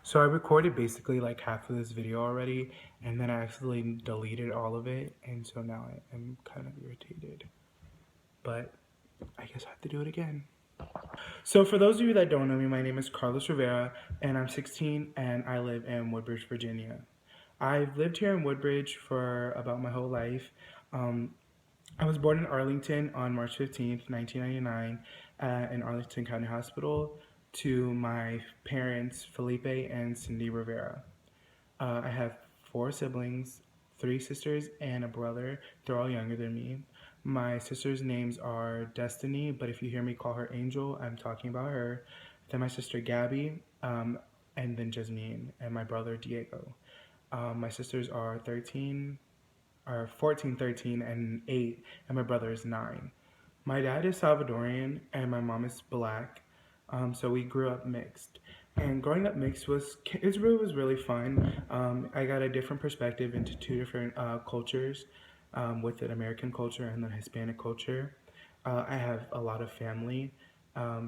So I recorded basically like half of this video already, and then I accidentally deleted all of it, and so now I am kind of irritated. But I guess I have to do it again. So for those of you that don't know me, my name is Carlos Rivera, and I'm 16, and I live in Woodbridge, Virginia. I've lived here in Woodbridge for about my whole life. Um, I was born in Arlington on March 15th, 1999, in Arlington County Hospital to my parents, Felipe and Cindy Rivera. I have four siblings, three sisters, and a brother. They're all younger than me. My sisters' names are Destiny, but if you hear me call her Angel, I'm talking about her. Then my sister Gabby, and then Jasmine, and my brother Diego. My sisters are 13, are 14, 13, and 8, and my brother is 9. My dad is Salvadorian, and my mom is black. So we grew up mixed. And growing up mixed was really fun. I got a different perspective into two different cultures, with the American culture and the Hispanic culture. I have a lot of family,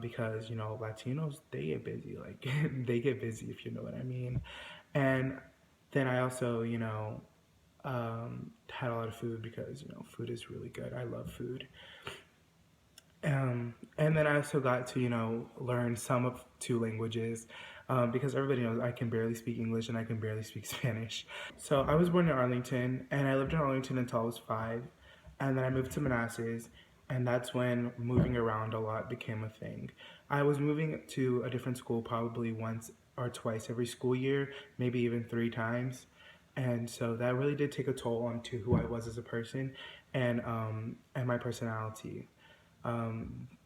because Latinos, they get busy, like they get busy, if you know what I mean. And then I also had a lot of food because food is really good. I love food. And then I also got to, learn some of two languages, because everybody knows I can barely speak English and I can barely speak Spanish. So I was born in Arlington, and I lived in Arlington until I was 5. And then I moved to Manassas, and that's when moving around a lot became a thing. I was moving to a different school probably once or twice every school year, maybe even 3 times. And so that really did take a toll onto who I was as a person, and my personality.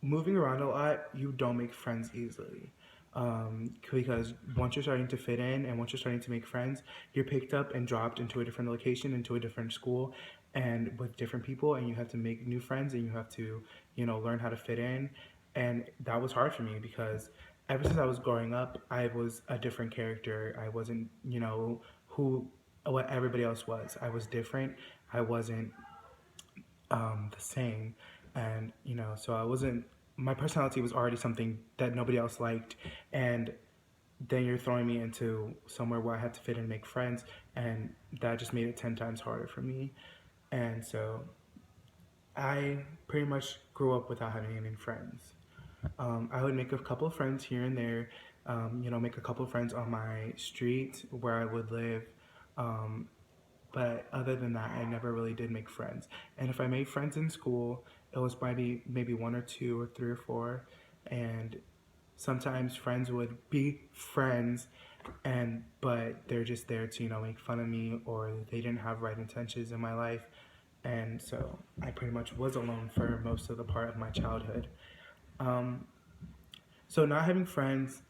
Moving around a lot, you don't make friends easily. Because once you're starting to fit in and once you're starting to make friends, you're picked up and dropped into a different location, into a different school, and with different people, and you have to make new friends and you have to, learn how to fit in. And that was hard for me because ever since I was growing up, I was a different character. I wasn't, who what everybody else was. I was different. I wasn't the same, and so I wasn't. My personality was already something that nobody else liked, and then you're throwing me into somewhere where I had to fit and make friends, and that just made it 10 times harder for me. And so I pretty much grew up without having any friends. I would make a couple of friends here and there, make a couple of friends on my street where I would live. Um, but other than that, I never really did make friends. And if I made friends in school, it was maybe one or two or three or four, and sometimes friends would be friends, but they're just there to make fun of me, or they didn't have right intentions in my life, and so I pretty much was alone for most of the part of my childhood. Um, so not having friends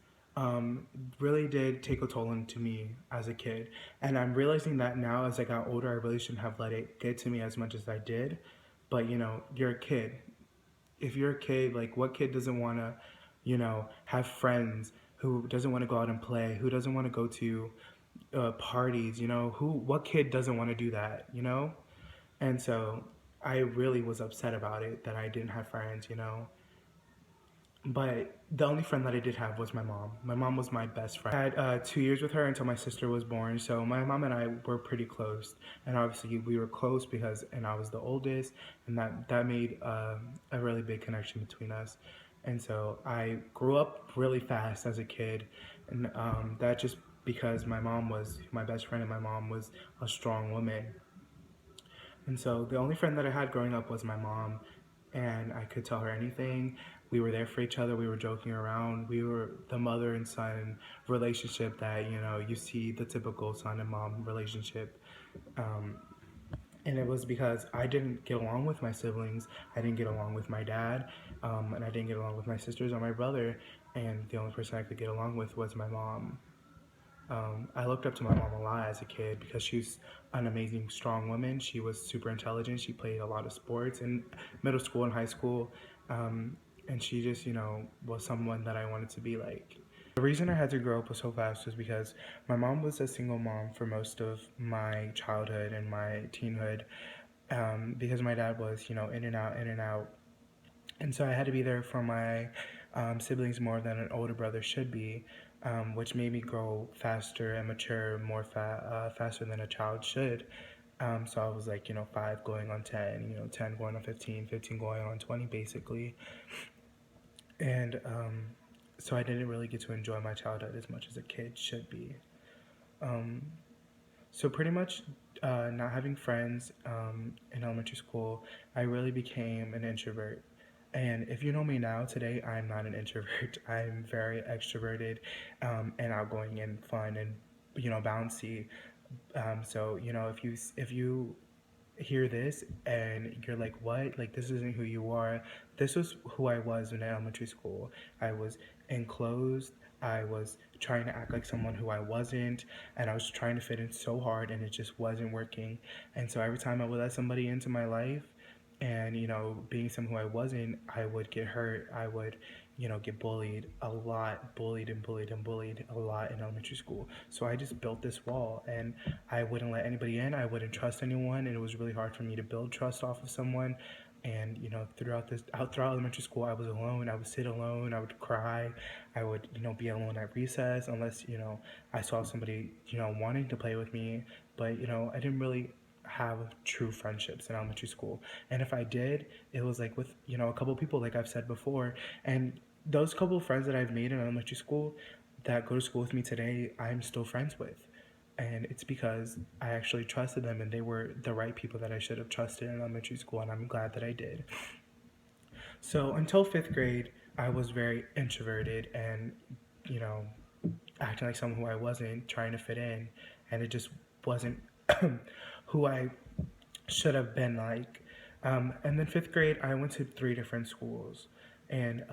really did take a toll into me as a kid, and I'm realizing that now as I got older, I really shouldn't have let it get to me as much as I did. But you're a kid. If you're a kid, like what kid doesn't want to, have friends? Who doesn't want to go out and play? Who doesn't want to go to parties? What kid doesn't want to do that? And so I really was upset about it that I didn't have friends. But the only friend that I did have was my mom. My mom was my best friend. I had 2 years with her until my sister was born. So my mom and I were pretty close, and obviously we were close and I was the oldest, and that made a really big connection between us. And so I grew up really fast as a kid, and that just because my mom was my best friend and my mom was a strong woman. And so the only friend that I had growing up was my mom, and I could tell her anything. We were there for each other. We were joking around. We were the mother and son relationship that you see the typical son and mom relationship. Um, and it was because I didn't get along with my siblings. I didn't get along with my dad, and I didn't get along with my sisters or my brother. And the only person I could get along with was my mom. I looked up to my mom a lot as a kid because she's an amazing, strong woman. She was super intelligent. She played a lot of sports in middle school and high school. And she just, was someone that I wanted to be like. The reason I had to grow up so fast was because my mom was a single mom for most of my childhood and my teenhood, because my dad was, in and out, in and out. And so I had to be there for my siblings more than an older brother should be. which made me grow faster and mature faster than a child should. So I was like, 5 going on 10, 10 going on 15, 15 going on 20, basically. And so I didn't really get to enjoy my childhood as much as a kid should be. Um, so pretty much not having friends in elementary school, I really became an introvert. And if you know me now, today, I'm not an introvert. I'm very extroverted and outgoing and fun and, bouncy. So, if you hear this and you're like, what? Like, this isn't who you are. This was who I was in elementary school. I was enclosed. I was trying to act like someone who I wasn't, and I was trying to fit in so hard, and it just wasn't working. And so every time I would let somebody into my life, and being someone who I wasn't, I would get hurt. I would get bullied a lot, bullied and bullied and bullied a lot in elementary school. So I just built this wall, and I wouldn't let anybody in. I wouldn't trust anyone, and it was really hard for me to build trust off of someone. And throughout elementary school, I was alone. I would sit alone. I would cry. I would be alone at recess unless I saw somebody wanting to play with me. But I didn't really have true friendships in elementary school. And if I did, it was like with, a couple people, like I've said before. And those couple of friends that I've made in elementary school that go to school with me today, I'm still friends with. And it's because I actually trusted them and they were the right people that I should have trusted in elementary school. And I'm glad that I did. So until fifth grade, I was very introverted and, you know, acting like someone who I wasn't, trying to fit in. And it just wasn't who I should have been like. And then fifth grade, I went to 3 different schools. And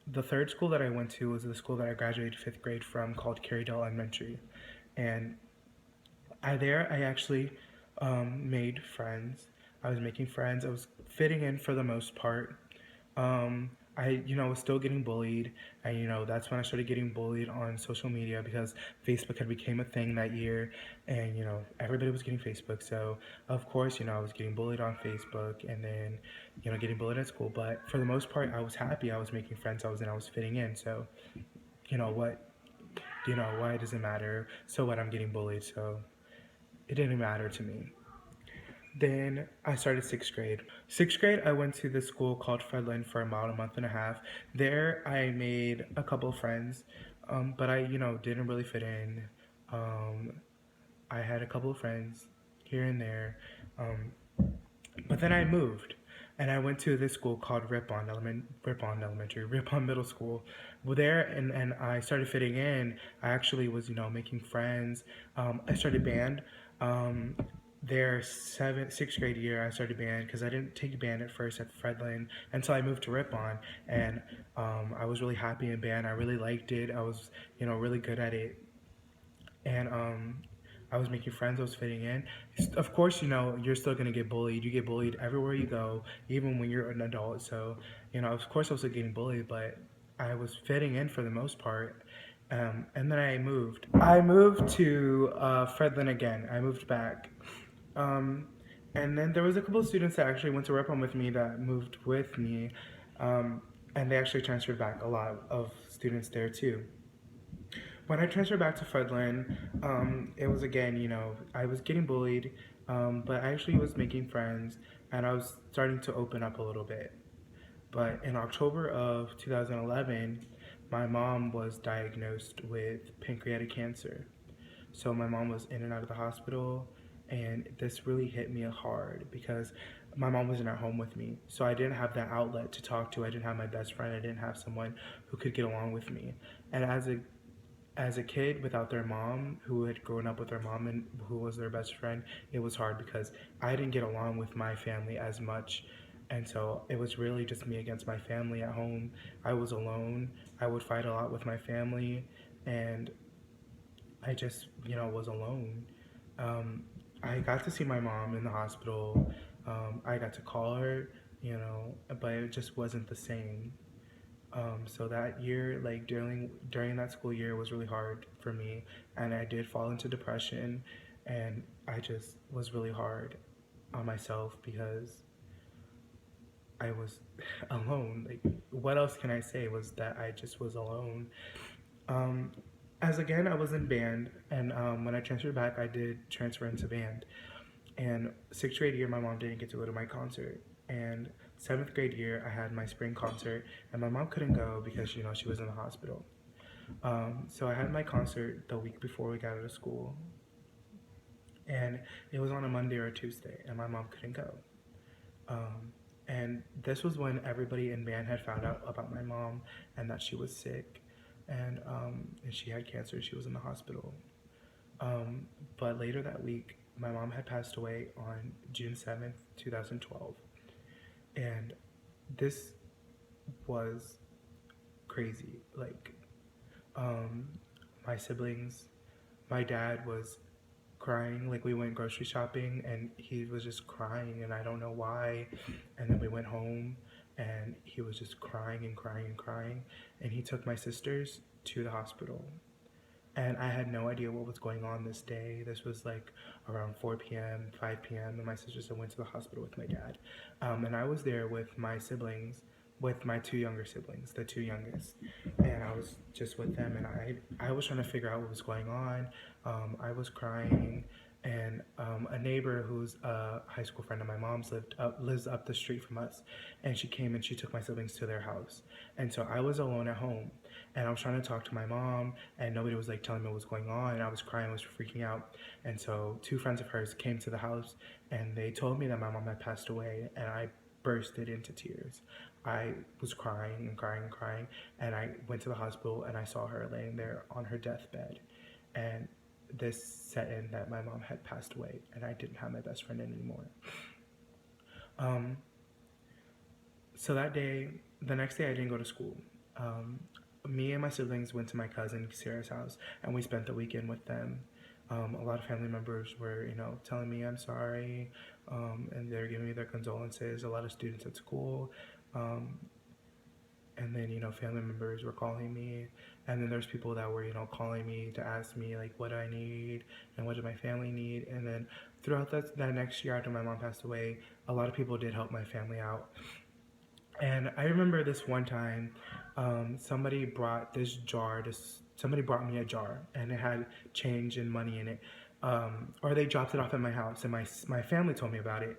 the third school that I went to was the school that I graduated fifth grade from called Carrydale Elementary. And I actually made friends. I was making friends. I was fitting in for the most part. I, was still getting bullied, and that's when I started getting bullied on social media because Facebook had became a thing that year, and everybody was getting Facebook. So of course, I was getting bullied on Facebook, and then getting bullied at school. But for the most part, I was happy. I was making friends. I was fitting in. So what? Why does it matter? So what? I'm getting bullied. So it didn't matter to me. Then I started sixth grade. Sixth grade, I went to this school called Fredlin for about a month and a half. There, I made a couple of friends, but I, didn't really fit in. Um, I had a couple of friends here and there, um, but then I moved, and I went to this school called Ripon Elementary, Ripon Middle School. Well, there, and I started fitting in. I actually was, making friends. I started band. Um, their sixth grade year, I started band because I didn't take band at first at Fredlin until I moved to Ripon, and I was really happy in band. I really liked it. I was, really good at it, and I was making friends. I was fitting in. Of course, you're still gonna get bullied. You get bullied everywhere you go, even when you're an adult. So, of course, I was still getting bullied, but I was fitting in for the most part. And then I moved. I moved to Fredlin again. I moved back. Um, and then there was a couple of students that actually went to Ripon with me that moved with me, um, and they actually transferred back. A lot of students there too. When I transferred back to Fredlin, it was again, I was getting bullied, but I actually was making friends, and I was starting to open up a little bit. But in October of 2011, my mom was diagnosed with pancreatic cancer. So my mom was in and out of the hospital, and this really hit me hard because my mom wasn't at home with me. So I didn't have that outlet to talk to. I didn't have my best friend. I didn't have someone who could get along with me. And as a kid without their mom, who had grown up with their mom and who was their best friend, it was hard because I didn't get along with my family as much. And so it was really just me against my family at home. I was alone. I would fight a lot with my family, and I just, was alone. Um, I got to see my mom in the hospital. I got to call her, but it just wasn't the same. So that year, like during that school year, was really hard for me, and I did fall into depression, and I just was really hard on myself because I was alone. Like, what else can I say? Was that I just was alone, Um, as again, I was in band, and when I transferred back, I did transfer into band. And sixth grade year, my mom didn't get to go to my concert. And seventh grade year, I had my spring concert, and my mom couldn't go because she was in the hospital. So I had my concert the week before we got out of school, and it was on a Monday or a Tuesday, and my mom couldn't go. Um, and this was when everybody in band had found out about my mom and that she was sick, and she had cancer. She was in the hospital. Um, but later that week, my mom had passed away on June 7th, 2012, and this was crazy. Like, um, my siblings, my dad was crying. Like, we went grocery shopping and he was just crying, and I don't know why. And then we went home and he was just crying and crying and crying, and he took my sisters to the hospital. And I had no idea what was going on this day. This was like around 4 p.m., 5 p.m., and my sisters went to the hospital with my dad. And I was there with my siblings, with my two younger siblings, the two youngest. And I was just with them, and I was trying to figure out what was going on. I was crying, and a neighbor who's a high school friend of my mom's lives up the street from us, and she came and she took my siblings to their house. And so I was alone at home, and I was trying to talk to my mom, and nobody was like telling me what was going on, and I was crying, I was freaking out. And so two friends of hers came to the house, and they told me that my mom had passed away, and I bursted into tears. I was crying and crying and crying, and I went to the hospital, and I saw her laying there on her deathbed, and this set in that my mom had passed away, and I didn't have my best friend anymore. Um, so that day, the next day, I didn't go to school. Um, Me and my siblings went to my cousin Sarah's house, and we spent the weekend with them. A lot of family members were, telling me I'm sorry, and they're giving me their condolences. A lot of students at school, um, and then family members were calling me, and then there's people that were calling me to ask me like what do I need and what did my family need. And then throughout that next year after my mom passed away, a lot of people did help my family out. And I remember this one time, somebody brought this jar. Somebody brought me a jar, and it had change and money in it. Or they dropped it off at my house, and my family told me about it.